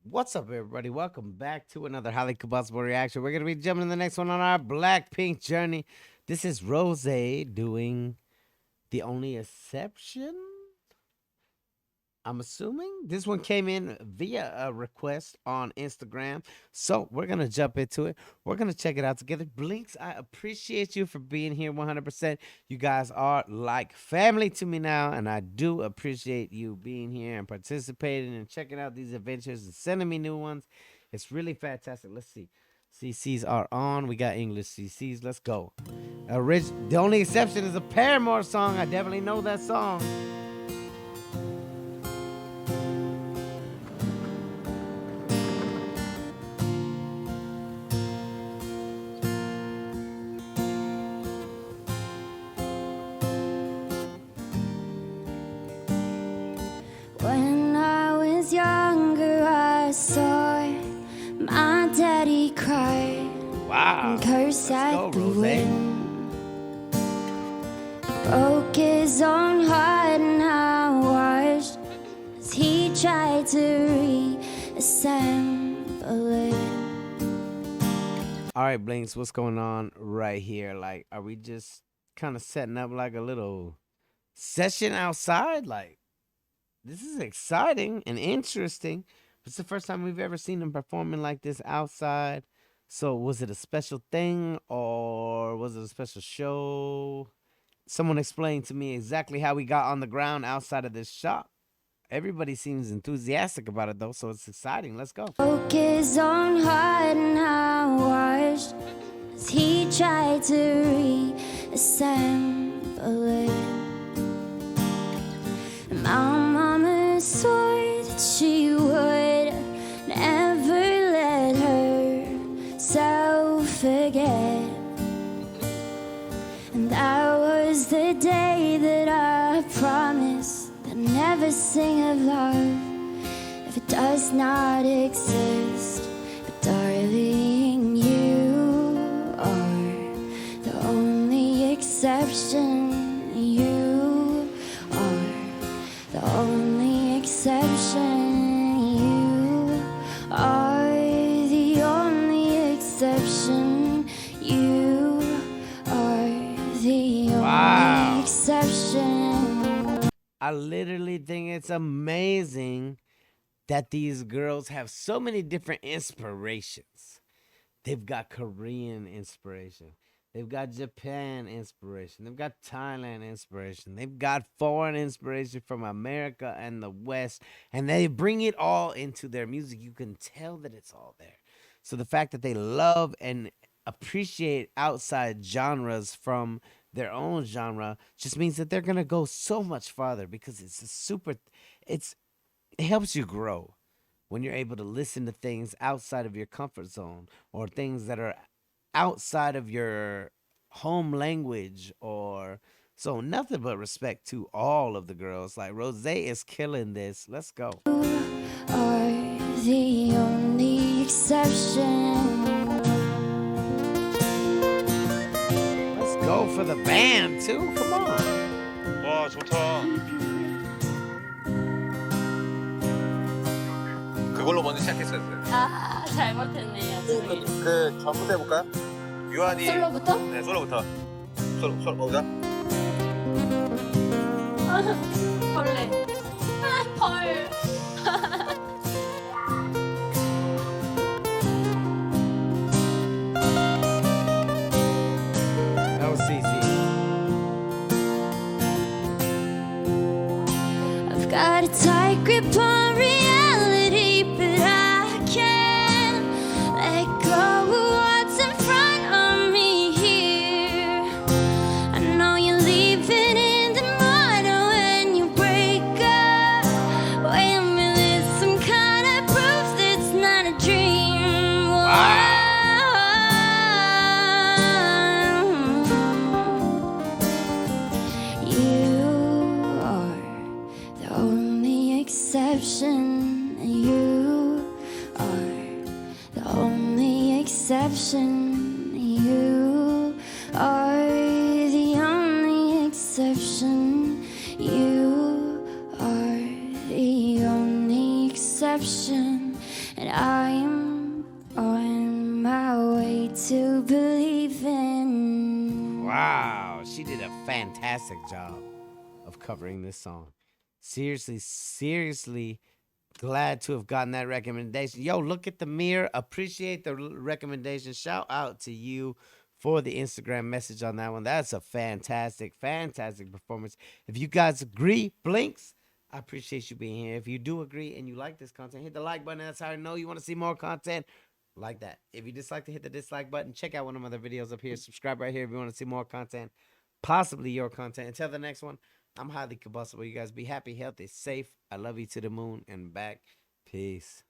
What's up, everybody? Welcome back to another highly combustible reaction. We're going to be jumping in the next one on our Blackpink journey. This is ROSÉ doing The Only Exception. I'm assuming this one came in via a request on Instagram. So we're going to jump into it. We're going to check it out together. Blinks, I appreciate you for being here 100%. You guys are like family to me now, and I do appreciate you being here and participating and checking out these adventures and sending me new ones. It's really fantastic. Let's see. CCs are on. We got English CCs. Let's go. The Only Exception is a Paramore song. I definitely know that song. When I was younger, I saw my daddy cry Wow. and curse Let's at go, the ROSÉ. wind. Broke his own heart and I watched as he tried to reassemble it. All right, Blinks, what's going on right here? Like, are we just kind of setting up like a little session outside? Like, this is exciting and interesting. It's the first time we've ever seen them performing like this outside. So, was it a special thing or was it a special show? Someone explain to me exactly how we got on the ground outside of this shop. Everybody seems enthusiastic about it though, so it's exciting. Let's go. Broke his own heart and I watched as he tried to reassemble it. My mama swore that she would never let herself forget. And that was the day that I promised that I'd never sing of love if it does not exist. But darling, you are the only exception. You are the only exception. You are the only exception. You are the Wow. only exception. I literally think it's amazing that these girls have so many different inspirations. They've got Korean inspiration. They've got Japan inspiration. They've got Thailand inspiration. They've got foreign inspiration from America and the West. And they bring it all into their music. You can tell that it's all there. So the fact that they love and appreciate outside genres from their own genre just means that they're gonna go so much farther because it's it helps you grow when you're able to listen to things outside of your comfort zone or things that are outside of your home language or so nothing but respect to all of the girls. Like ROSÉ is killing this. Let's go. Are the only exception. Let's go for the band too. Come on. 와 좋다. 그걸로 먼저 시작했어야 돼. 아 잘못했네요. 저희. 그 전부터 해볼까요? 유한이. 솔로부터? 네 솔로부터. 솔로 뭐죠? 벌레. 아, 벌. No CC. I've got a tight grip on reality, but I can't let go of what's in front of me here. I know you're leaving in the mud when you break up. Wait a minute, some kind of proof that's not a dream. Wow. You are the only exception. You are the only exception. You are the only exception. You are the only exception. and I'm on my way to believing. Wow, she did a fantastic job of covering this song. Seriously glad to have gotten that recommendation. Yo, look at the mirror. Appreciate the recommendation. Shout out to you for the Instagram message on that one. That's a fantastic performance. If you guys agree, Blinks, I appreciate you being here. If you do agree and you like this content, hit the like button. That's how I know you want to see more content like that. If you dislike to hit the dislike button, check out one of my other videos up here. Subscribe right here if you want to see more content, possibly your content. Until the next one, I'm highly combustible. You guys be happy, healthy, safe. I love you to the moon and back. Peace.